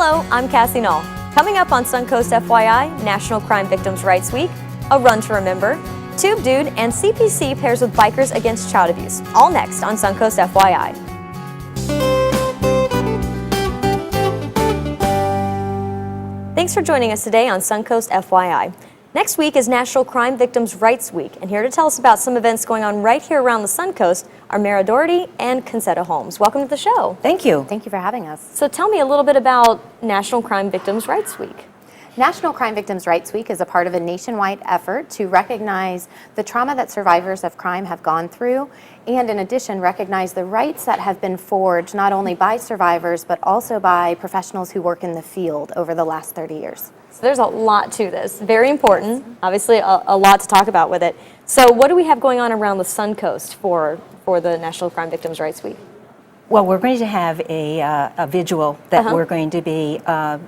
Hello, I'm Cassie Knoll. Coming up on Suncoast FYI, National Crime Victims' Rights Week, a run to remember, Tube Dude, and CPC pairs with Bikers Against Child Abuse. All next on Suncoast FYI. Thanks for joining us today on Suncoast FYI. Next week is National Crime Victims' Rights Week, and here to tell us about some events going on right here around the Suncoast are Mara Doherty and Concetta Holmes. Welcome to the show. Thank you. Thank you for having us. So tell me a little bit about National Crime Victims' Rights Week. National Crime Victims' Rights Week is a part of a nationwide effort to recognize the trauma that survivors of crime have gone through, and in addition, recognize the rights that have been forged not only by survivors, but also by professionals who work in the field over the last 30 years. So there's a lot to this. Very important. Obviously, a lot to talk about with it. So what do we have going on around the Suncoast for the National Crime Victims' Rights Week? Well, we're going to have a vigil that we're going to be,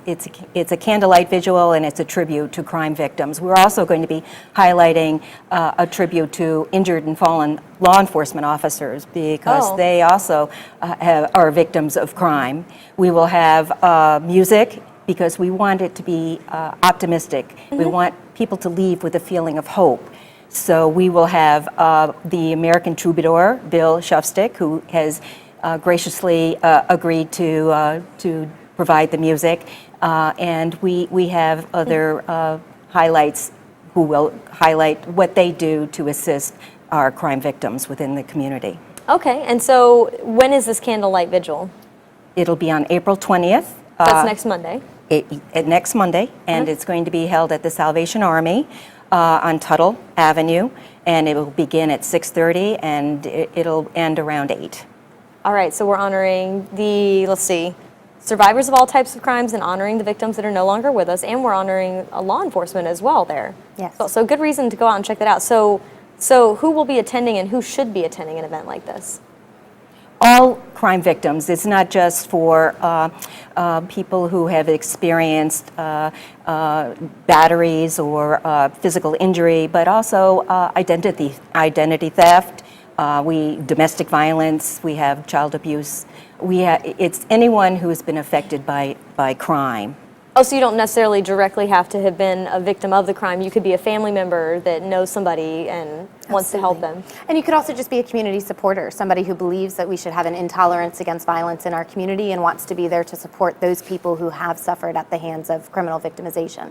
it's a candlelight vigil, and it's a tribute to crime victims. We're also going to be highlighting a tribute to injured and fallen law enforcement officers, because they also are victims of crime. We will have music, because we want it to be optimistic. We want people to leave with a feeling of hope. So we will have the American troubadour, Bill Shufstick, who has graciously agreed to provide the music, and we have other highlights who will highlight what they do to assist our crime victims within the community. Okay, and so when is this candlelight vigil? It'll be on April 20th. That's next Monday. Next Monday, and it's going to be held at the Salvation Army on Tuttle Avenue, and it will begin at 6:30, and it'll end around 8. All right, so we're honoring the, survivors of all types of crimes and honoring the victims that are no longer with us, and we're honoring law enforcement as well there. Yes. So good reason to go out and check that out. So who will be attending and who should be attending an event like this? All crime victims. It's not just for people who have experienced batteries or physical injury, but also identity theft. Domestic violence, we have child abuse. It's anyone who has been affected by crime. Oh, so you don't necessarily directly have to have been a victim of the crime. You could be a family member that knows somebody and wants to help them. And you could also just be a community supporter, somebody who believes that we should have an intolerance against violence in our community and wants to be there to support those people who have suffered at the hands of criminal victimization.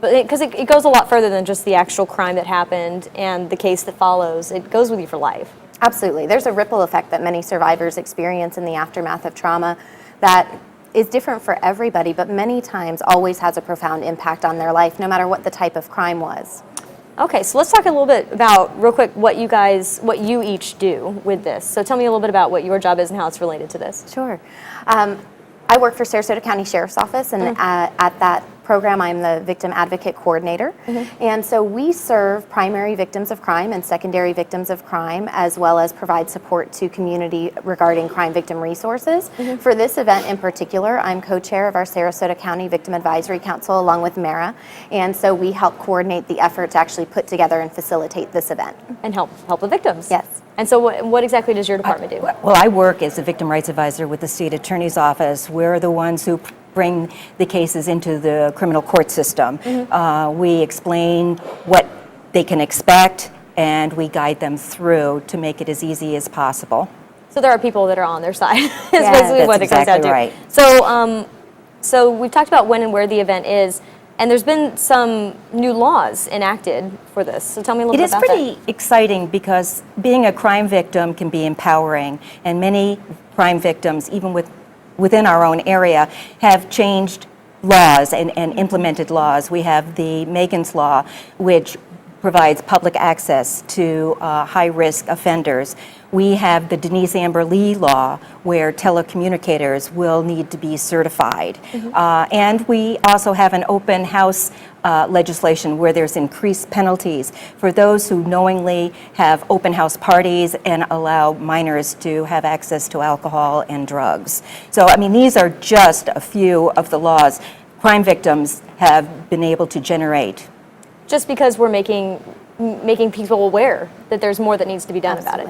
But because it goes a lot further than just the actual crime that happened and the case that follows. It goes with you for life. Absolutely. There's a ripple effect that many survivors experience in the aftermath of trauma that is different for everybody, but many times always has a profound impact on their life, no matter what the type of crime was. Okay, so let's talk a little bit about, real quick, what you each do with this. So tell me a little bit about what your job is and how it's related to this. Sure. I work for Sarasota County Sheriff's Office, and at that program, I'm the Victim Advocate Coordinator. And so we serve primary victims of crime and secondary victims of crime, as well as provide support to community regarding crime victim resources. For this event in particular, I'm co-chair of our Sarasota County Victim Advisory Council along with Mara, and so we help coordinate the effort to actually put together and facilitate this event. And help the victims. Yes. And so what exactly does your department do? Well, I work as a victim rights advisor with the state attorney's office. We're the ones who bring the cases into the criminal court system. We explain what they can expect, and we guide them through to make it as easy as possible. So there are people that are on their side. Is Yeah, basically what it comes down to. Right. So we've talked about when and where the event is, and there's been some new laws enacted for this. So tell me a little bit about that. It is pretty exciting, because being a crime victim can be empowering, and many crime victims, even within our own area, have changed laws and implemented laws. We have the Megan's Law, which provides public access to high-risk offenders. We have the Denise Amber Lee Law, where telecommunicators will need to be certified. And we also have an open house legislation where there's increased penalties for those who knowingly have open house parties and allow minors to have access to alcohol and drugs. So, I mean, these are just a few of the laws crime victims have been able to generate. Just because we're making people aware that there's more that needs to be done about it.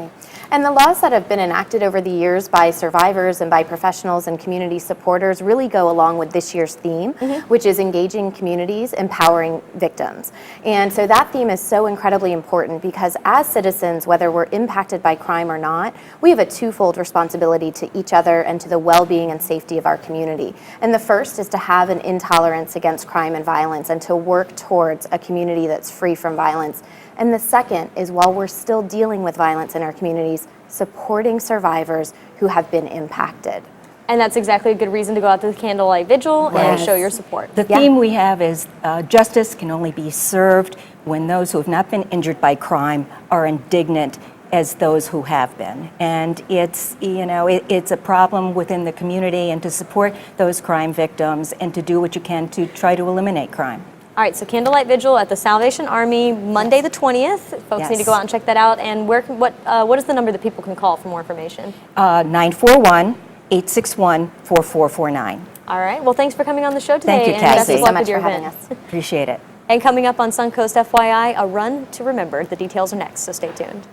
And the laws that have been enacted over the years by survivors and by professionals and community supporters really go along with this year's theme, which is engaging communities, empowering victims. And so that theme is so incredibly important because as citizens, whether we're impacted by crime or not, we have a twofold responsibility to each other and to the well-being and safety of our community. And the first is to have an intolerance against crime and violence and to work towards a community that's free from violence. And the second is, while we're still dealing with violence in our communities, supporting survivors who have been impacted. And that's exactly a good reason to go out to the candlelight vigil and show your support. The theme we have is justice can only be served when those who have not been injured by crime are indignant as those who have been. And it's, it's a problem within the community, and to support those crime victims and to do what you can to try to eliminate crime. All right, so Candlelight Vigil at the Salvation Army, Monday the 20th. Folks need to go out and check that out. And what is the number that people can call for more information? 941-861-4449. All right, well, thanks for coming on the show today. Thank you, and best Cassie. of luck Thank with you your so much for event. having us. Appreciate it. And coming up on Suncoast FYI, a run to remember. The details are next, so stay tuned.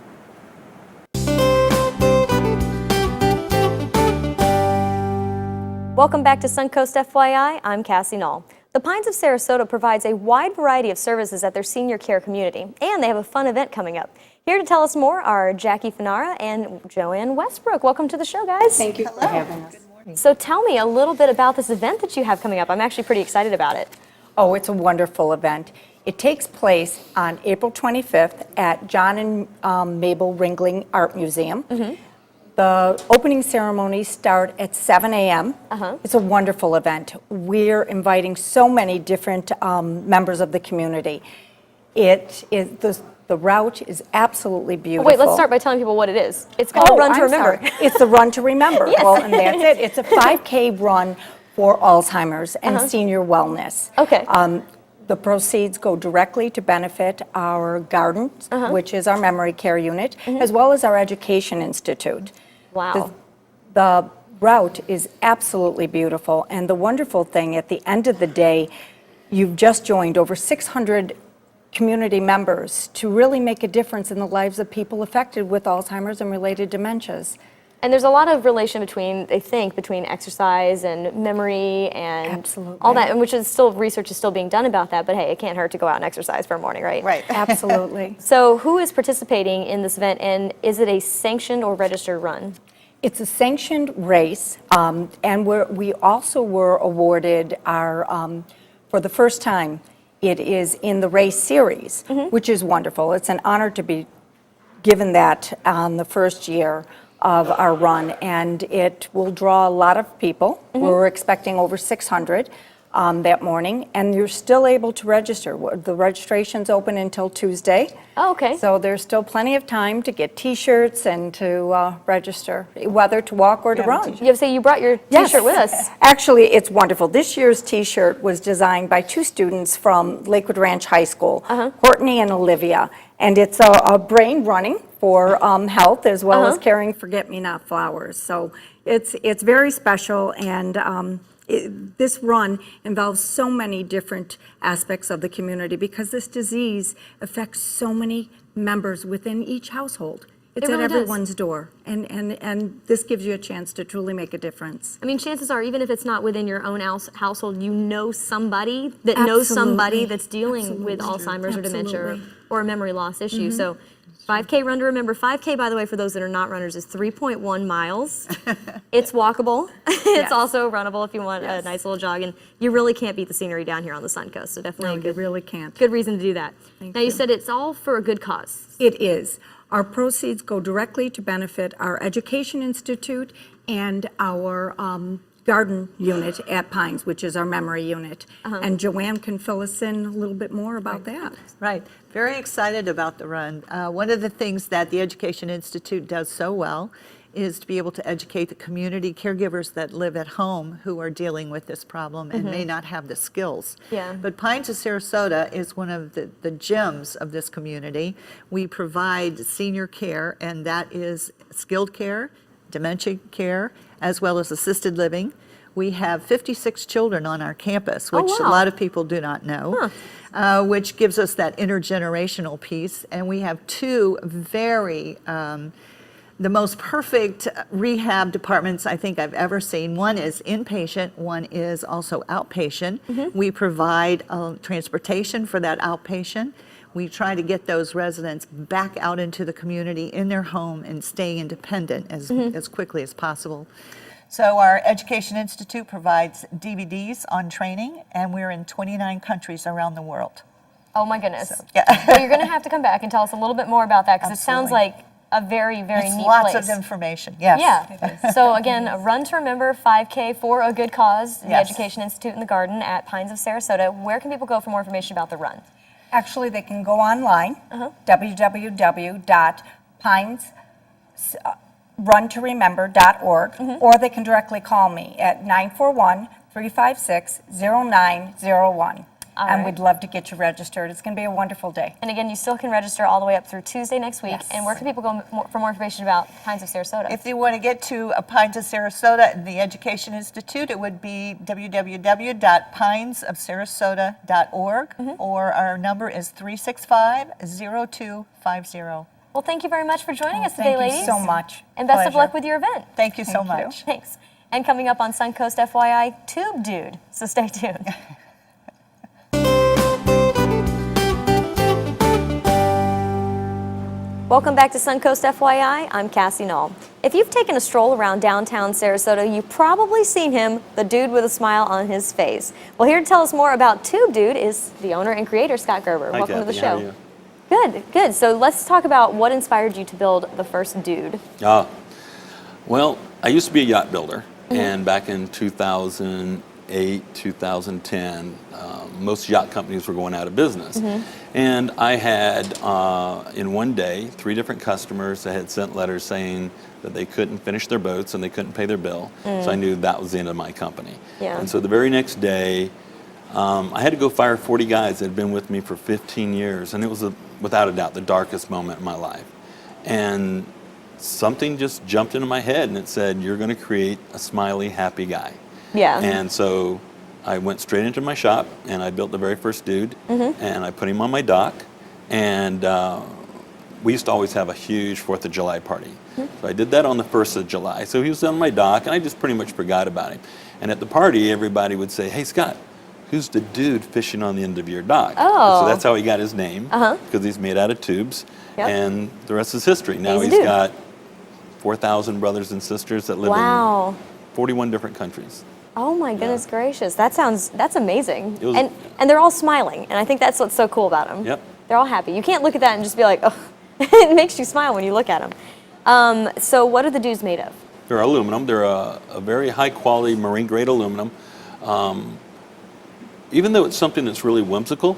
Welcome back to Suncoast FYI. I'm Cassie Knoll. The Pines of Sarasota provides a wide variety of services at their senior care community, and they have a fun event coming up. Here to tell us more are Jackie Finara and Joanne Westbrook. Welcome to the show, guys. Thank you for having us. Good morning. So tell me a little bit about this event that you have coming up. I'm actually pretty excited about it. Oh, it's a wonderful event. It takes place on April 25th at John and Mabel Ringling Art Museum. The opening ceremonies start at 7 a.m. It's a wonderful event. We're inviting so many different members of the community. It is the route is absolutely beautiful. Wait, let's start by telling people what it is. It's called Run to I'm Remember. sorry. It's the Run to Remember. Yes. Well, and that's it. It's a 5K run for Alzheimer's and senior wellness. Okay. The proceeds go directly to benefit our gardens, which is our memory care unit, as well as our education institute. Wow. The route is absolutely beautiful, and the wonderful thing, at the end of the day, you've just joined over 600 community members to really make a difference in the lives of people affected with Alzheimer's and related dementias. And there's a lot of relation between exercise and memory and Absolutely. all that, and which is still, research is still being done about that, but hey, it can't hurt to go out and exercise for a morning, right? Right. Absolutely. So who is participating in this event, and is it a sanctioned or registered run? It's a sanctioned race, and we also were awarded our, for the first time, it is in the race series, which is wonderful. It's an honor to be given that on the first year of our run, and it will draw a lot of people. We're expecting over 600 that morning, and you're still able to register. The registration's open until Tuesday. Oh, okay. So there's still plenty of time to get T-shirts and to register, whether to walk or to run. You have to say you brought your T-shirt with us. Actually, it's wonderful. This year's T-shirt was designed by two students from Lakewood Ranch High School, Courtney and Olivia, and it's a brain running for health as well as caring forget-me-not flowers. So it's very special, and this run involves so many different aspects of the community because this disease affects so many members within each household. It's really at does. everyone's door, and this gives you a chance to truly make a difference. I mean, chances are, even if it's not within your own household, you know somebody that knows somebody that's dealing with Alzheimer's or dementia or a memory loss issue. So 5K Run to Remember. 5K, by the way, for those that are not runners, is 3.1 miles. It's walkable. It's also runnable if you want a nice little jog. And you really can't beat the scenery down here on the Suncoast. So definitely No, you really can't. good reason to do that. Now, you said it's all for a good cause. It is. Our proceeds go directly to benefit our Education Institute and our garden unit at Pines, which is our memory unit. And Joanne can fill us in a little bit more about that. Right. Very excited about the run. One of the things that the Education Institute does so well is to be able to educate the community caregivers that live at home who are dealing with this problem and may not have the skills. Yeah. But Pines of Sarasota is one of the gems of this community. We provide senior care, and that is skilled care, dementia care, as well as assisted living. We have 56 children on our campus, which a wow. lot of people do not know, which gives us that intergenerational piece. And we have two very the most perfect rehab departments I think I've ever seen. One is inpatient, one is also outpatient. We provide transportation for that outpatient. We try to get those residents back out into the community in their home and staying independent as quickly as possible. So our Education Institute provides DVDs on training, and we're in 29 countries around the world. Oh my goodness. Yeah. Well, you're going to have to come back and tell us a little bit more about that, because it sounds like a very, very It's neat lots place. of information, yes. Yeah. So again, a Run to Remember 5K for a good cause, the Yes. Education Institute in the Garden at Pines of Sarasota. Where can people go for more information about the run? Actually, they can go online, www.pinesruntoremember.org, or they can directly call me at 941-356-0901. All And right. we'd love to get you registered. It's going to be a wonderful day. And again, you still can register all the way up through Tuesday next week. Yes. And where can people go for more information about Pines of Sarasota? If you want to get to Pines of Sarasota and the Education Institute, it would be www.pinesofsarasota.org, or our number is 365-0250. Well, thank you very much for joining us today, Thank ladies. you so much. And best of Pleasure. luck with your event. Thank you so Thank you. much. Thanks. And coming up on Suncoast FYI, Tube Dude. So stay tuned. Welcome back to Suncoast FYI. I'm Cassie Knoll. If you've taken a stroll around downtown Sarasota, you've probably seen him, the dude with a smile on his face. Well, here to tell us more about Tube Dude is the owner and creator, Scott Gerber. Hi, Welcome to the Kathy. How show. are you? Good, good. So let's talk about what inspired you to build the first dude. Well, I used to be a yacht builder, and back in 2008, 2010, most yacht companies were going out of business. And I had, in one day, 3 different customers that had sent letters saying that they couldn't finish their boats and they couldn't pay their bill. So I knew that was the end of my company. Yeah. And so the very next day, I had to go fire 40 guys that had been with me for 15 years, and it was, without a doubt, the darkest moment in my life. And something just jumped into my head, and it said, you're going to create a smiley, happy guy. Yeah. And so I went straight into my shop, and I built the very first dude, and I put him on my dock, and we used to always have a huge 4th of July party. So I did that on the 1st of July. So he was on my dock, and I just pretty much forgot about him. And at the party, everybody would say, hey, Scott, who's the dude fishing on the end of your dock? Oh. So that's how he got his name, because he's made out of tubes, Yep. and the rest is history. Now He's a he's dude. got 4,000 brothers and sisters that live Wow. in 41 different countries. Oh my goodness gracious, that's amazing. It was- And they're all smiling, and I think that's what's so cool about them. Yep. They're all happy. You can't look at that and just be like, oh, it makes you smile when you look at them. So what are the dudes made of? They're aluminum. They're a very high quality marine grade aluminum. Even though it's something that's really whimsical,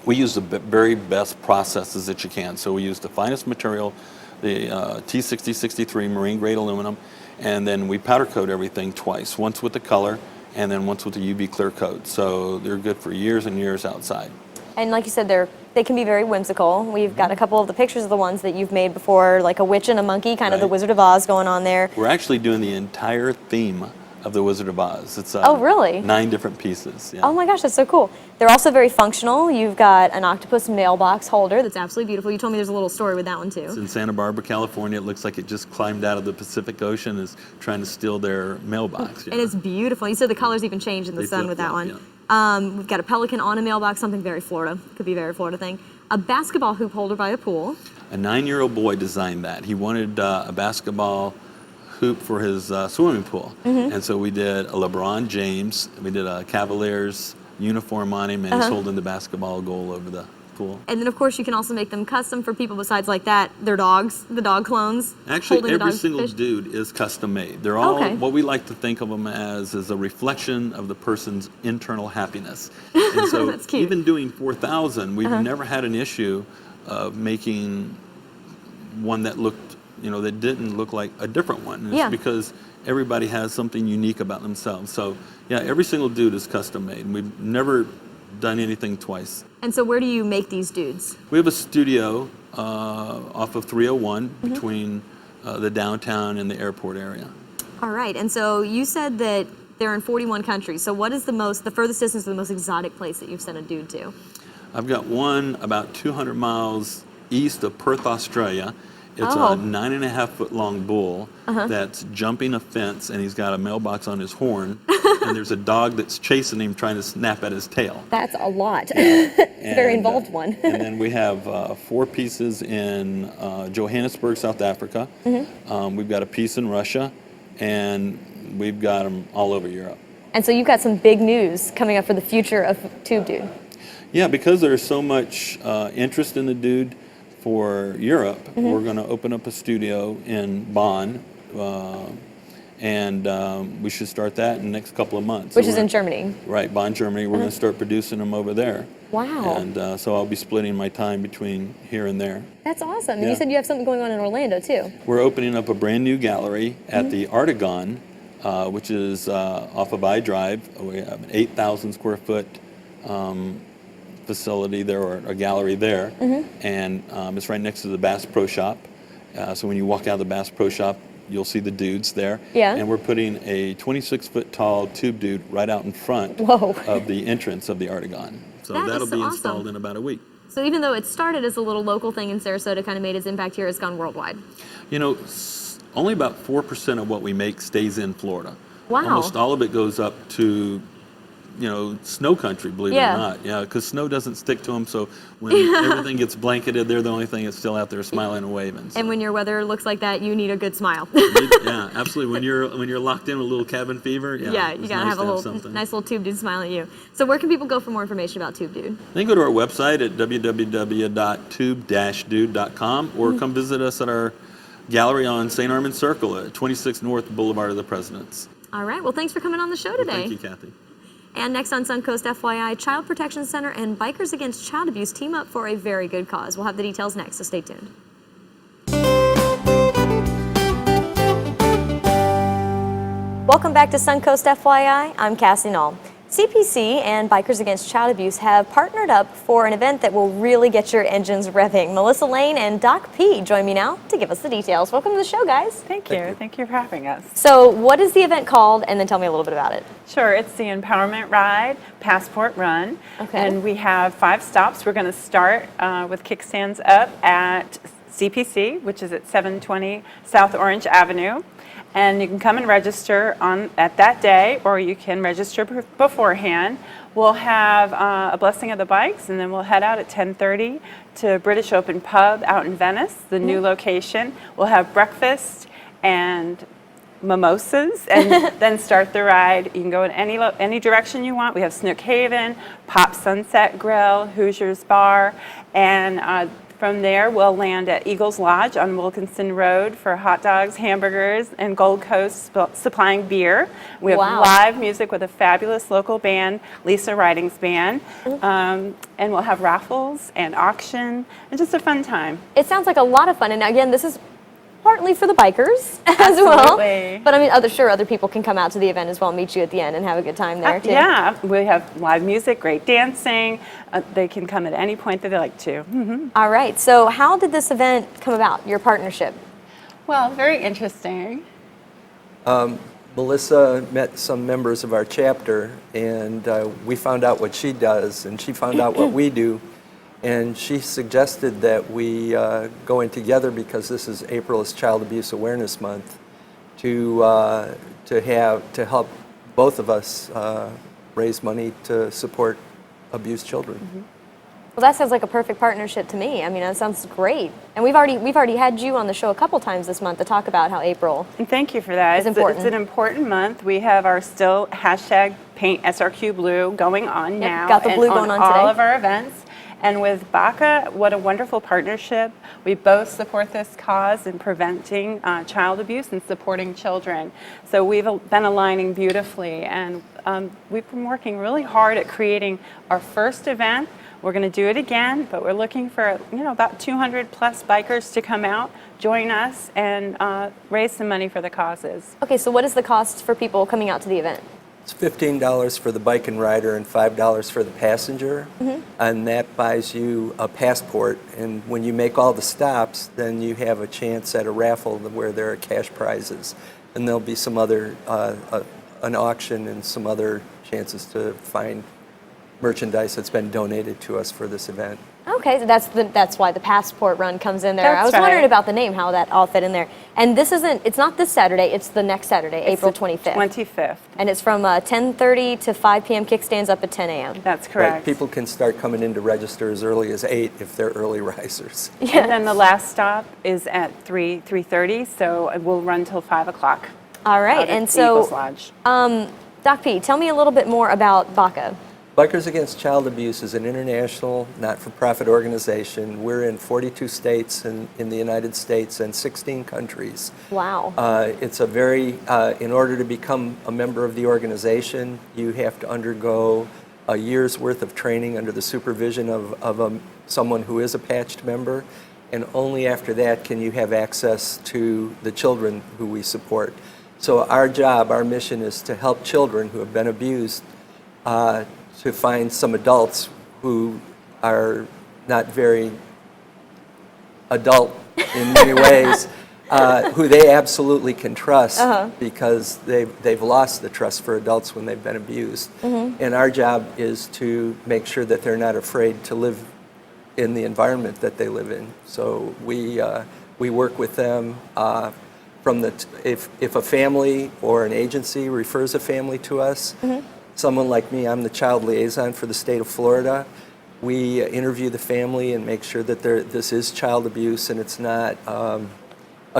we use the very best processes that you can. So we use the finest material, the T6063 marine grade aluminum, and then we powder coat everything twice, once with the color and then once with the UV clear coat. So they're good for years and years outside. And like you said, they can be very whimsical. We've got a couple of the pictures of the ones that you've made before, like a witch and a monkey, kind of the Right. Wizard of Oz going on there. We're actually doing the entire theme of the Wizard of Oz. It's Oh, really? 9 different pieces. Yeah. Oh my gosh, that's so cool. They're also very functional. You've got an octopus mailbox holder that's absolutely beautiful. You told me there's a little story with that one too. It's in Santa Barbara, California. It looks like it just climbed out of the Pacific Ocean, is trying to steal their mailbox. And it's beautiful. You said the colors even changed in the They sun with that flip-flop, one. We've got a pelican on a mailbox, something very Florida. Could be a very Florida thing. A basketball hoop holder by a pool. A 9-year-old boy designed that. He wanted a basketball hoop for his swimming pool. And so we did a LeBron James, we did a Cavaliers uniform on him, and he's holding the basketball goal over the pool. And then, of course, you can also make them custom for people besides like that, their dogs, the dog clones. Actually, holding the every dog single fish. dude is custom made. They're all Okay. what we like to think of them as is a reflection of the person's internal happiness. And so That's cute. even doing 4,000, we've never had an issue of making one that looked, that didn't look like a different one. And Yeah. It's because everybody has something unique about themselves. So yeah, every single dude is custom made. We've never done anything twice. And so where do you make these dudes? We have a studio off of 301 between the downtown and the airport area. All right. And so you said that they're in 41 countries. So what is the furthest distance to the most exotic place that you've sent a dude to? I've got one about 200 miles east of Perth, Australia, It's Oh. a 9.5-foot long bull that's jumping a fence, and he's got a mailbox on his horn, and there's a dog that's chasing him, trying to snap at his tail. That's a lot. It's a very And, involved one. and then we have 4 pieces in Johannesburg, South Africa. We've got a piece in Russia, and we've got them all over Europe. And so you've got some big news coming up for the future of Tube Dude. Yeah, because there's so much interest in the dude for Europe, we're going to open up a studio in Bonn, and we should start that in the next couple of months. Which So is we're- in Germany. Right, Bonn, Germany. We're going to start producing them over there. Wow. And so I'll be splitting my time between here and there. That's awesome. And Yeah. you said you have something going on in Orlando, too. We're opening up a brand new gallery at the Artagon, which is off of I Drive. We have an 8,000 square foot facility there, or a gallery there. And it's right next to the Bass Pro Shop. So when you walk out of the Bass Pro Shop, you'll see the dudes there. Yeah. And we're putting a 26-foot tall tube dude right out in front Whoa. of the entrance of the Artagon. So That is that'll so be awesome. installed in about a week. So even though it started as a little local thing in Sarasota, kind of made its impact here, it's gone worldwide. You know, only about 4% of what we make stays in Florida. Wow. Almost all of it goes up to, you know, snow country, believe it Yeah. or not. Yeah, because snow doesn't stick to them, so when everything gets blanketed, they're the only thing that's still out there smiling and waving. So. And when your weather looks like that, you need a good smile. Yeah, absolutely. When you're locked in with a little cabin fever, Yeah, you it's gotta nice have a to little something. nice little Tube Dude smiling at you. So where can people go for more information about Tube Dude? They can go to our website at www.tube-dude.com or come visit us at our gallery on St. Armand Circle at 26 North Boulevard of the Presidents. All right. Well, thanks for coming on the show today. Thank you, Kathy. And next on Suncoast FYI, Child Protection Center and Bikers Against Child Abuse team up for a very good cause. We'll have the details next, so stay tuned. Welcome back to Suncoast FYI. I'm Cassie Knoll. CPC and Bikers Against Child Abuse have partnered up for an event that will really get your engines revving. Melissa Lane and Doc P join me now to give us the details. Welcome to the show, guys. Thank you. Thank you for having us. So what is the event called? And then tell me a little bit about it. Sure, it's the Empowerment Ride Passport Run. Okay. And we have 5 stops. We're going to start with kickstands up at CPC, which is at 720 South Orange Avenue. And you can come and register at that day, or you can register beforehand. We'll have a blessing of the bikes, and then we'll head out at 10:30 to British Open Pub out in Venice, the new location. We'll have breakfast and mimosas, and then start the ride. You can go in any direction you want. We have Snook Haven, Pop Sunset Grill, Hoosiers Bar, and from there, we'll land at Eagles Lodge on Wilkinson Road for hot dogs, hamburgers, and Gold Coast supplying beer. We have Wow. live music with a fabulous local band, Lisa Riding's band, and we'll have raffles and auction, and just a fun time. It sounds like a lot of fun. And again, this is partly for the bikers as well. Absolutely. But I mean, other people can come out to the event as well, meet you at the end, and have a good time there too. Yeah, we have live music, great dancing. They can come at any point that they like to. All right. So how did this event come about, your partnership? Well, very interesting. Melissa met some members of our chapter, and we found out what she does, and she found out what we do. And she suggested that we go in together, because this is April is Child Abuse Awareness Month, to help both of us raise money to support abused children. Well, that sounds like a perfect partnership to me. I mean, that sounds great. And we've already had you on the show a couple times this month to talk about how April. And thank you for that. It's important. It's an important month. We have our still hashtag Paint SRQ Blue going on now. got the blue and going on all today. of our events. And with BACA, what a wonderful partnership. We both support this cause in preventing child abuse and supporting children. So we've been aligning beautifully, and we've been working really hard at creating our first event. We're going to do it again, but we're looking for about 200 plus bikers to come out, join us, and raise some money for the causes. Okay, so what is the cost for people coming out to the event? It's $15 for the bike and rider and $5 for the passenger, and that buys you a passport. And when you make all the stops, then you have a chance at a raffle where there are cash prizes, and there'll be some other an auction and some other chances to find merchandise that's been donated to us for this event. Okay, so that's why the passport run comes in there. I That's was wondering right. about the name, how that all fit in there. And it's not this Saturday, it's the next Saturday, April 25th. 25th. And it's from 10:30 to 5 p.m. Kickstands up at 10 a.m. That's Right, correct. people can start coming in to register as early as 8 if they're early risers. And then the last stop is at 3:30, so it will run till 5 o'clock. All right, out at and the Eagles so, Lodge. Doc P, tell me a little bit more about BACA. Bikers Against Child Abuse is an international not-for-profit organization. We're in 42 states in the United States and 16 countries. Wow. It's a very, in order to become a member of the organization, you have to undergo a year's worth of training under the supervision of someone who is a patched member, and only after that can you have access to the children who we support. So our job, our mission is to help children who have been abused to find some adults who are not very adult in many ways, who they absolutely can trust because they've lost the trust for adults when they've been abused. And our job is to make sure that they're not afraid to live in the environment that they live in. So we work with them from if a family or an agency refers a family to us, someone like me, I'm the child liaison for the state of Florida. We interview the family and make sure that this is child abuse and it's not a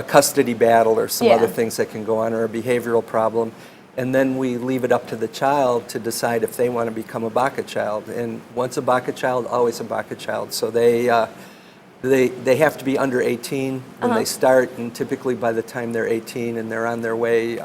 custody battle or some other things that can go on, or a behavioral problem. And then we leave it up to the child to decide if they want to become a BACA child. And once a BACA child, always a BACA child. So they have to be under 18 when they start, and typically by the time they're 18 and they're on their way,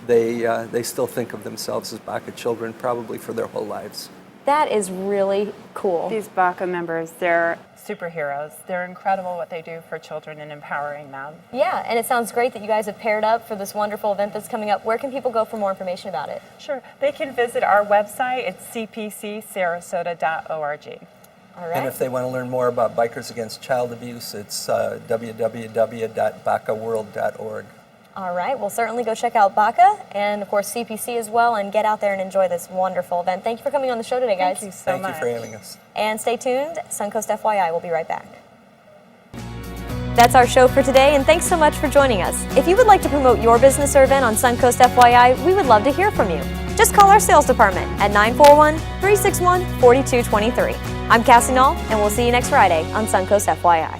they still think of themselves as BACA children, probably for their whole lives. That is really cool. These BACA members, they're superheroes. They're incredible what they do for children and empowering them. Yeah, and it sounds great that you guys have paired up for this wonderful event that's coming up. Where can people go for more information about it? Sure. They can visit our website. It's cpcsarasota.org. All right. And if they want to learn more about Bikers Against Child Abuse, it's www.bacaworld.org. All right, we'll certainly go check out BACA and, of course, CPC as well, and get out there and enjoy this wonderful event. Thank you for coming on the show today, guys. Thank you so Thank much. you for having us. And stay tuned. Suncoast FYI will be right back. That's our show for today, and thanks so much for joining us. If you would like to promote your business or event on Suncoast FYI, we would love to hear from you. Just call our sales department at 941-361-4223. I'm Cassie Knoll, and we'll see you next Friday on Suncoast FYI.